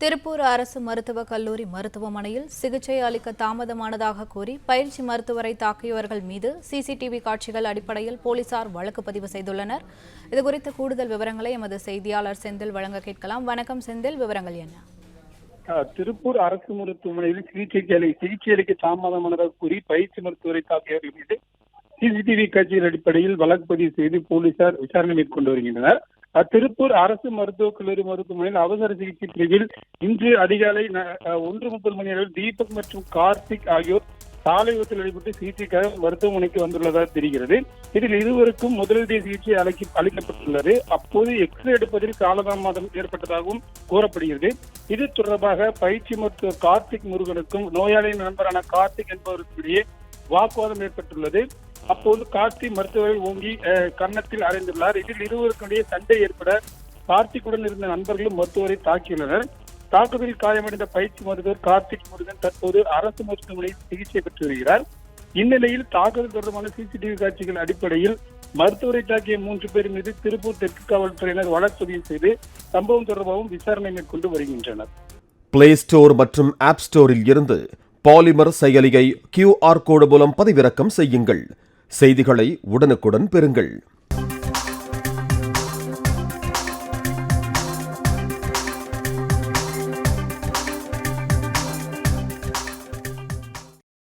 திருப்பூர் அரசு மருத்துவக் கல்லூரி மருத்துவமனையில் சிகிச்சை அளிக்க தாமதமானதாக கூறி பயிற்சி மருத்துவரை தாக்கியவர்கள் மீது சிசிடிவி காட்சிகள் அடிப்படையில் போலீசார் வழக்கு பதிவு செய்துள்ளனர். இதுகுறித்த கூடுதல் விவரங்களை எமது செய்தியாளர் செந்தில் வழங்க கேட்கலாம். வணக்கம் செந்தில், விவரங்கள் என்ன? திருப்பூர் அரசு மருத்துவமனையில் சிகிச்சை அளிக்க தாமதமானதாக கூறி பயிற்சி மருத்துவரை தாக்கியவர்கள் மீது சிசிடிவி காட்சிகள் அடிப்படையில் வழக்கு பதிவு செய்து போலீசார் விசாரணை மேற்கொண்டு வருகின்றனர். திருப்பூர் அரசு மருத்துவக் கல்லூரி மருத்துவமனையில் அவசர சிகிச்சை பிரிவில் இன்று அதிகாலை 1:30 மணி அளவில் தீபக் மற்றும் கார்த்திக் ஆகியோர் சாலை விபத்தில் ஈடுபட்டு சிகிச்சைக்காக மருத்துவமனைக்கு வந்துள்ளதாக தெரிகிறது. இதில் இருவருக்கும் முதலுதவி சிகிச்சை அளிக்கப்பட்டுள்ளது. அப்போது எக்ஸ்ரே எடுப்பதில் காலதாமதம் ஏற்பட்டதாகவும் கூறப்படுகிறது. இது தொடர்பாக பயிற்சி மருத்துவர் கார்த்திக் முருகனுக்கும் நோயாளியின் நண்பரான கார்த்திக் என்பவருக்கிடையே வாக்குவாதம் ஏற்பட்டுள்ளது. அப்போது கார்த்திக் மருத்துவரை ஓங்கி கன்னத்தில் அறைந்துள்ளார். இதில் இருவருக்கிடையே சண்டை ஏற்பட கார்த்திக்குடன் இருந்த நண்பர்களும் மருத்துவரை தாக்கியுள்ளனர். தாக்குதலில் காயமடைந்த பயிற்சி மருத்துவர் கார்த்திக் முருகன் தற்போது அரசு மருத்துவமனையில் சிகிச்சை பெற்று வருகிறார். இந்நிலையில் தாக்குதல் தொடர்பான சிசிடிவி காட்சிகள் அடிப்படையில் மருத்துவரை தாக்கிய 3 பேர் மீது திருப்பூர் தெற்கு காவல்துறையினர் வழக்கு பதிவு செய்து சம்பவம் தொடர்பாகவும் விசாரணை மேற்கொண்டு வருகின்றனர். பிளே ஸ்டோர் மற்றும் ஆப் ஸ்டோரில் இருந்து பாலிமர் செயலியை QR கோடு மூலம் பதிவிறக்கம் செய்யுங்கள். செய்திகளை உடனுக்குடன் பெறுங்கள்.